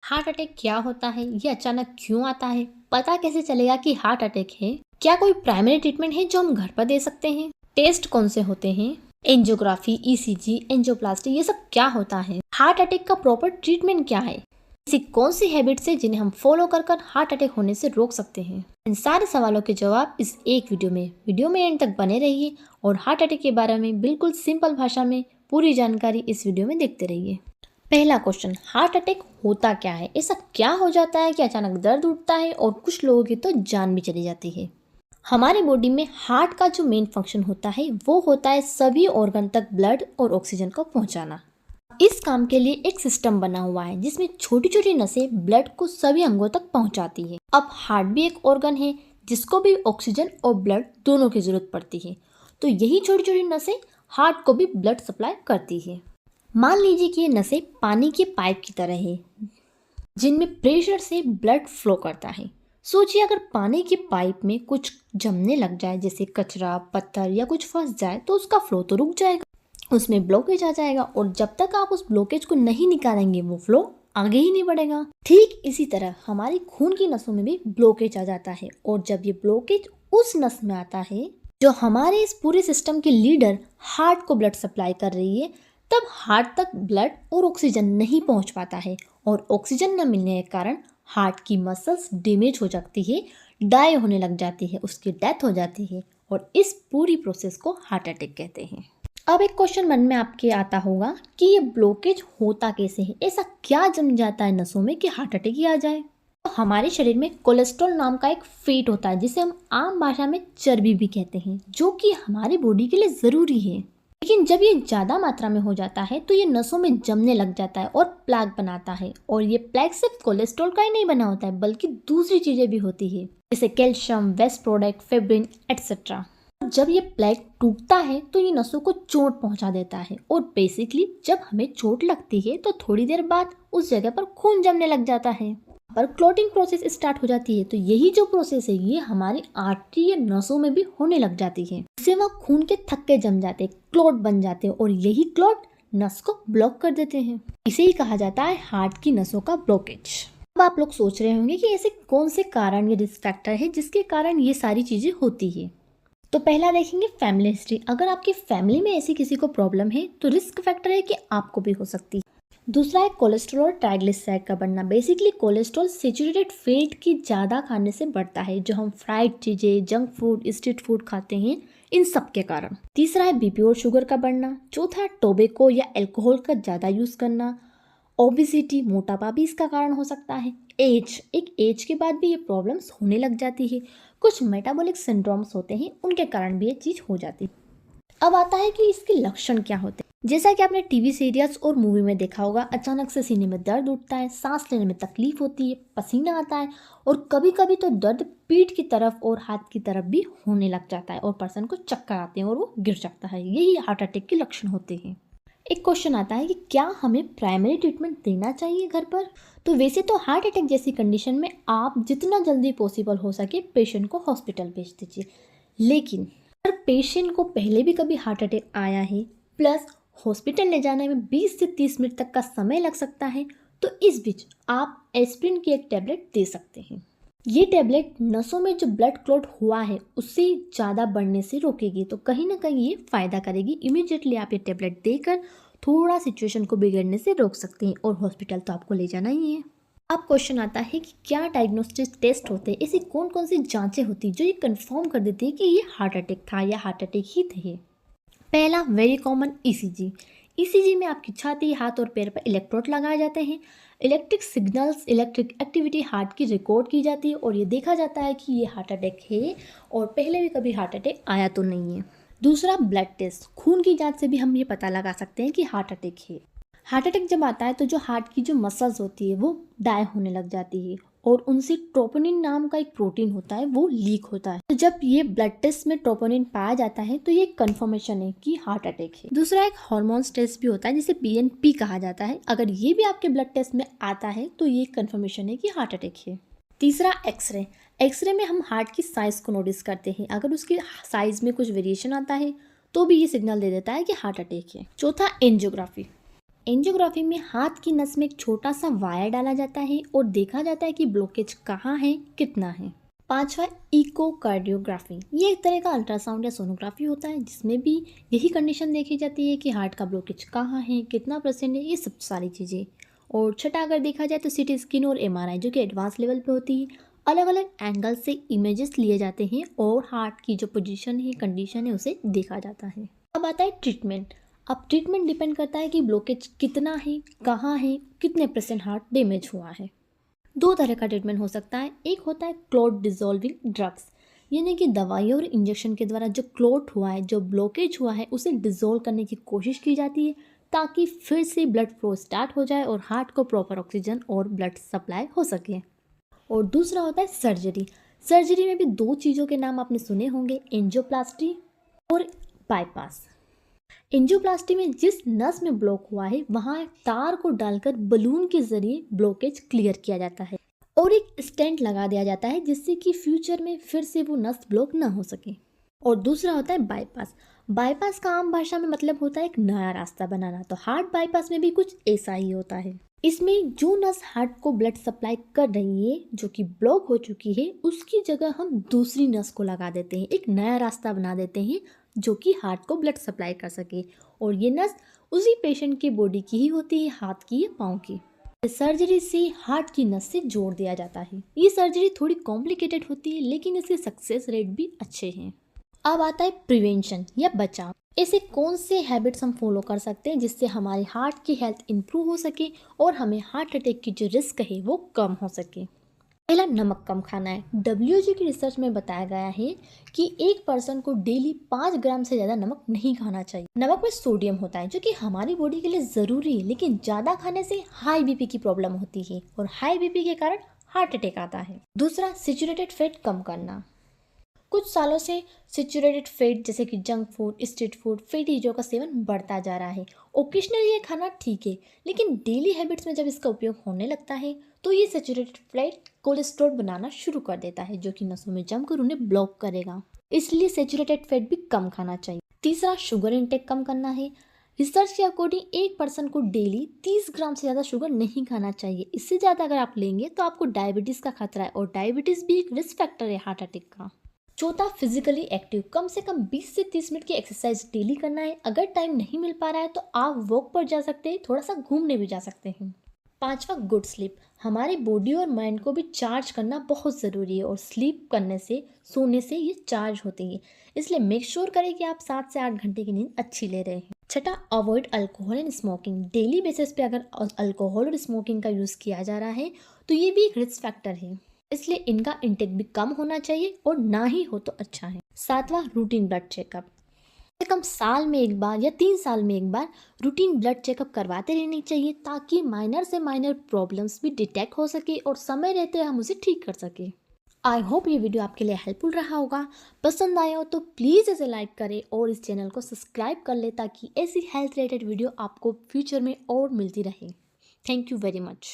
Heart attack क्या होता है, ये अचानक क्यों आता है, पता कैसे चलेगा कि हार्ट अटैक है, क्या कोई प्राइमरी ट्रीटमेंट है जो हम घर पर दे सकते हैं, टेस्ट कौन से होते हैं, एंजियोग्राफी, ईसीजी, एंजियोप्लास्टी, ये सब क्या होता है, हार्ट अटैक का प्रॉपर ट्रीटमेंट क्या है, ऐसी कौन सी हैबिट्स है जिन्हें हम फॉलो कर हार्ट अटैक होने से रोक सकते हैं। इन सारे सवालों के जवाब इस एक वीडियो में एंड तक बने रहिए और हार्ट अटैक के बारे में बिल्कुल सिंपल भाषा में पूरी जानकारी इस वीडियो में देखते रहिए। पहला क्वेश्चन, हार्ट अटैक होता क्या है, ऐसा क्या हो जाता है कि अचानक दर्द उठता है और कुछ लोगों की तो जान भी चली जाती है। हमारे बॉडी में हार्ट का जो मेन फंक्शन होता है वो होता है सभी ऑर्गन तक ब्लड और ऑक्सीजन को पहुंचाना। इस काम के लिए एक सिस्टम बना हुआ है जिसमें छोटी छोटी नसें ब्लड को सभी अंगों तक पहुंचाती है। अब हार्ट भी एक ऑर्गन है जिसको भी ऑक्सीजन और ब्लड दोनों की जरूरत पड़ती है, तो यही छोटी छोटी नसें हार्ट को भी ब्लड सप्लाई करती है। मान लीजिए कि ये नसें पानी के पाइप की तरह है जिनमें प्रेशर से ब्लड फ्लो करता है। सोचिए अगर पानी के पाइप में कुछ जमने लग जाए, जैसे कचरा, पत्थर या कुछ फंस जाए, तो उसका फ्लो तो रुक जाएगा, उसमें ब्लॉकेज आ जाएगा और जब तक आप उस ब्लॉकेज को नहीं निकालेंगे वो फ्लो आगे ही नहीं बढ़ेगा। ठीक इसी तरह हमारी खून की नसों में भी ब्लॉकेज आ जाता है और जब ये ब्लॉकेज उस नस में आता है जो हमारे इस पूरे सिस्टम की लीडर हार्ट को ब्लड सप्लाई कर रही है, तब हार्ट तक ब्लड और ऑक्सीजन नहीं पहुंच पाता है और ऑक्सीजन न मिलने के कारण हार्ट की मसल्स डैमेज हो जाती है, डाई होने लग जाती है, उसकी डेथ हो जाती है और इस पूरी प्रोसेस को हार्ट अटैक कहते हैं। अब एक क्वेश्चन मन में आपके आता होगा कि ये ब्लॉकेज होता कैसे है, ऐसा क्या जम जाता है नसों में कि हार्ट अटैक ही आ जाए। तो हमारे शरीर में कोलेस्ट्रॉल नाम का एक फैट होता है जिसे हम आम भाषा में चर्बी भी कहते हैं, जो कि हमारी बॉडी के लिए ज़रूरी है। लेकिन जब ये ज़्यादा मात्रा में हो जाता है तो ये नसों में जमने लग जाता है और प्लेग बनाता है, और ये प्लेग सिर्फ कोलेस्ट्रॉल का ही नहीं बना होता है बल्कि दूसरी चीज़ें भी होती है, जैसे calcium, waste product, fibrin etcetera. जब ये प्लेग टूटता है तो ये नसों को चोट पहुंचा देता है और बेसिकली जब हमें चोट लगती है तो थोड़ी देर बाद उस जगह पर खून जमने लग जाता है, पर क्लॉटिंग प्रोसेस स्टार्ट हो जाती है। तो यही जो प्रोसेस है ये हमारी आर्टरी या नसों में भी होने लग जाती है, इससे वहाँ खून के थक्के जम जाते हैं, क्लॉट बन जाते हैं और यही क्लॉट नस को ब्लॉक कर देते हैं। इसे ही कहा जाता है हार्ट की नसों का ब्लॉकेज। अब आप लोग सोच रहे होंगे कि ऐसे कौन से कारण या रिस्क फैक्टर है जिसके कारण ये सारी चीजें होती है। तो पहला देखेंगे फैमिली हिस्ट्री। अगर आपकी फैमिली में ऐसी किसी को प्रॉब्लम है तो रिस्क फैक्टर है कि आपको भी हो सकती है। दूसरा है कोलेस्ट्रॉल और ट्राइग्लिसराइड का बढ़ना। बेसिकली कोलेस्ट्रॉल सैचुरेटेड फैट की ज़्यादा खाने से बढ़ता है, जो हम फ्राइड चीज़ें, जंक फूड, स्ट्रीट फूड खाते हैं, इन सब के कारण। तीसरा है बीपी और शुगर का बढ़ना। चौथा है टोबैको या अल्कोहल का ज़्यादा यूज़ करना। ओबेसिटी, मोटापा भी इसका कारण हो सकता है। एक एज के बाद भी ये प्रॉब्लम्स होने लग जाती है। कुछ मेटाबॉलिक सिंड्रोम्स होते हैं, उनके कारण भी ये चीज़ हो जाती है। अब आता है कि इसके लक्षण क्या होते हैं। जैसा कि आपने टीवी सीरियल्स और मूवी में देखा होगा, अचानक से सीने में दर्द उठता है, सांस लेने में तकलीफ होती है, पसीना आता है और कभी कभी तो दर्द पीठ की तरफ और हाथ की तरफ भी होने लग जाता है और पर्सन को चक्कर आते हैं और वो गिर जाता है। यही हार्ट अटैक के लक्षण होते हैं। एक क्वेश्चन आता है कि क्या हमें प्राइमरी ट्रीटमेंट देना चाहिए घर पर। तो वैसे तो हार्ट अटैक जैसी कंडीशन में आप जितना जल्दी पॉसिबल हो सके पेशेंट को हॉस्पिटल भेज दीजिए, लेकिन अगर पेशेंट को पहले भी कभी हार्ट अटैक आया है प्लस हॉस्पिटल ले जाने में 20 से 30 मिनट तक का समय लग सकता है, तो इस बीच आप एस्प्रिन की एक टैबलेट दे सकते हैं। ये टैबलेट नसों में जो ब्लड क्लॉट हुआ है उससे ज़्यादा बढ़ने से रोकेगी, तो कहीं ना कहीं ये फ़ायदा करेगी। इमीडिएटली आप ये टैबलेट देकर थोड़ा सिचुएशन को बिगड़ने से रोक सकते हैं और हॉस्पिटल तो आपको ले जाना ही है। अब क्वेश्चन आता है कि क्या डायग्नोस्टिक टेस्ट होते हैं, ऐसी कौन कौन सी जांचें होती हैं जो ये कंफर्म कर देती है कि ये हार्ट अटैक था या हार्ट अटैक ही थे। पहला वेरी कॉमन ईसीजी। ईसीजी में आपकी छाती, हाथ और पैर पर इलेक्ट्रोड लगाए जाते हैं। Electric signals, electric activity heart की रिकॉर्ड की जाती है और ये देखा जाता है कि ये हार्ट अटैक है और पहले भी कभी हार्ट अटैक आया तो नहीं है। दूसरा ब्लड टेस्ट। खून की जांच से भी हम ये पता लगा सकते हैं कि हार्ट अटैक है। हार्ट अटैक जब आता है तो जो हार्ट की जो मसल्स होती है वो डाई होने लग जाती है और उनसे ट्रोपोनिन नाम का एक प्रोटीन होता है वो लीक होता है। तो जब ये ब्लड टेस्ट में ट्रोपोनिन पाया जाता है तो ये कंफर्मेशन है कि हार्ट अटैक है। दूसरा एक हार्मोन्स टेस्ट भी होता है जिसे पीएनपी कहा जाता है। अगर ये भी आपके ब्लड टेस्ट में आता है तो ये कंफर्मेशन है कि हार्ट अटैक है। तीसरा एक्सरे। एक्सरे में हम हार्ट की साइज को नोटिस करते हैं। अगर उसकी साइज में कुछ वेरिएशन आता है तो भी ये सिग्नल दे देता है कि हार्ट अटैक है। चौथा एंजियोग्राफी। एंजियोग्राफी में हाथ की नस में एक छोटा सा वायर डाला जाता है और देखा जाता है कि ब्लॉकेज कहाँ है, कितना है। पांचवा, इकोकार्डियोग्राफी। ये एक तरह का अल्ट्रासाउंड या सोनोग्राफी होता है जिसमें भी यही कंडीशन देखी जाती है कि हार्ट का ब्लॉकेज कहाँ है, कितना परसेंट है, ये सब सारी चीज़ें। और छठा अगर देखा जाए तो सीटी स्कैन और एमआरआई, जो कि एडवांस लेवल पे होती है। अलग अलग एंगल से इमेजेस लिए जाते हैं और हार्ट की जो पोजीशन है, कंडीशन है, उसे देखा जाता है। अब आता है ट्रीटमेंट। अब ट्रीटमेंट डिपेंड करता है कि ब्लॉकेज कितना है, कहाँ है, कितने परसेंट हार्ट डैमेज हुआ है। दो तरह का ट्रीटमेंट हो सकता है। एक होता है क्लॉट डिसॉल्विंग ड्रग्स, यानी कि दवाइयों और इंजेक्शन के द्वारा जो क्लॉट हुआ है, जो ब्लॉकेज हुआ है, उसे डिसॉल्व करने की कोशिश की जाती है ताकि फिर से ब्लड फ्लो स्टार्ट हो जाए और हार्ट को प्रॉपर ऑक्सीजन और ब्लड सप्लाई हो सके। और दूसरा होता है सर्जरी। सर्जरी में भी दो चीज़ों के नाम आपने सुने होंगे, एंजियोप्लास्टी और बाईपास। एंजियोप्लास्टी में जिस नस में ब्लॉक हुआ है वहाँ तार को डालकर बलून के जरिए ब्लॉकेज क्लियर किया जाता है और एक स्टेंट लगा दिया जाता है जिससे कि फ्यूचर में फिर से वो नस ब्लॉक ना हो सके। और दूसरा होता है बाईपास। बाईपास का आम भाषा में मतलब होता है एक नया रास्ता बनाना। तो हार्ट बाईपास में भी कुछ ऐसा ही होता है। इसमें जो नस हार्ट को ब्लड सप्लाई कर रही है, जो कि ब्लॉक हो चुकी है, उसकी जगह हम दूसरी नस को लगा देते हैं, एक नया रास्ता बना देते हैं जो कि हार्ट को ब्लड सप्लाई कर सके। और ये नस उसी पेशेंट की बॉडी की ही होती है, हाथ की या पाँव की। सर्जरी से हार्ट की नस से जोड़ दिया जाता है। ये सर्जरी थोड़ी कॉम्प्लिकेटेड होती है लेकिन इसके सक्सेस रेट भी अच्छे हैं। अब आता है प्रिवेंशन या बचाव। ऐसे कौन से हैबिट्स हम फॉलो कर सकते हैं जिससे हमारे हार्ट की हेल्थ इंप्रूव हो सके और हमें हार्ट अटैक की जो रिस्क है वो कम हो सके। पहला, नमक कम खाना है। WHO की रिसर्च में बताया गया है कि एक पर्सन को डेली 5 ग्राम से ज़्यादा नमक नहीं खाना चाहिए। नमक में सोडियम होता है जो कि हमारी बॉडी के लिए ज़रूरी है, लेकिन ज़्यादा खाने से हाई बीपी की प्रॉब्लम होती है और हाई बीपी के कारण हार्ट अटैक आता है। दूसरा, सैचुरेटेड फैट कम करना। कुछ सालों से सैचुरेटेड फैट जैसे कि junk food, street food, fatty चीज़ों का सेवन बढ़ता जा रहा है। ओकेशनली ये खाना ठीक है, लेकिन डेली हैबिट्स में जब इसका उपयोग होने लगता है तो ये सैचुरेटेड फैट कोलेस्ट्रॉल बनाना शुरू कर देता है जो कि नसों में जमकर उन्हें ब्लॉक करेगा। इसलिए सैचुरेटेड फैट भी कम खाना चाहिए। तीसरा, शुगर इंटेक कम करना है। रिसर्च के अकॉर्डिंग एक पर्सन को डेली 30 ग्राम से ज़्यादा शुगर नहीं खाना चाहिए। इससे ज़्यादा अगर आप लेंगे तो आपको डायबिटीज़ का खतरा है और डायबिटीज़ भी एक रिस्क फैक्टर है हार्ट अटैक का। चौथा, फिजिकली एक्टिव। कम से कम 20 से 30 मिनट की एक्सरसाइज डेली करना है। अगर टाइम नहीं मिल पा रहा है तो आप वॉक पर जा सकते हैं, थोड़ा सा घूमने भी जा सकते हैं। पांचवा, गुड स्लीप। हमारी बॉडी और माइंड को भी चार्ज करना बहुत ज़रूरी है और स्लीप करने से, सोने से ये चार्ज होती है। इसलिए मेक श्योर करें कि आप 7 से 8 घंटे की नींद अच्छी ले रहे हैं। छठा, avoid alcohol and smoking. Daily basis पे अगर अल्कोहल और स्मोकिंग का यूज़ किया जा रहा है तो ये भी एक रिस्क फैक्टर है, इसलिए इनका इंटेक भी कम होना चाहिए और ना ही हो तो अच्छा है। सातवां, रूटीन ब्लड चेकअप। कम साल में एक बार या 3 साल में एक बार रूटीन ब्लड चेकअप करवाते रहनी चाहिए ताकि माइनर से माइनर प्रॉब्लम्स भी डिटेक्ट हो सके और समय रहते हम उसे ठीक कर सके। आई होप ये वीडियो आपके लिए हेल्पफुल रहा होगा। पसंद आया हो तो प्लीज़ इसे लाइक करें और इस चैनल को सब्सक्राइब कर ले ताकि ऐसी हेल्थ रिलेटेड वीडियो आपको फ्यूचर में और मिलती रहे। Thank you very much.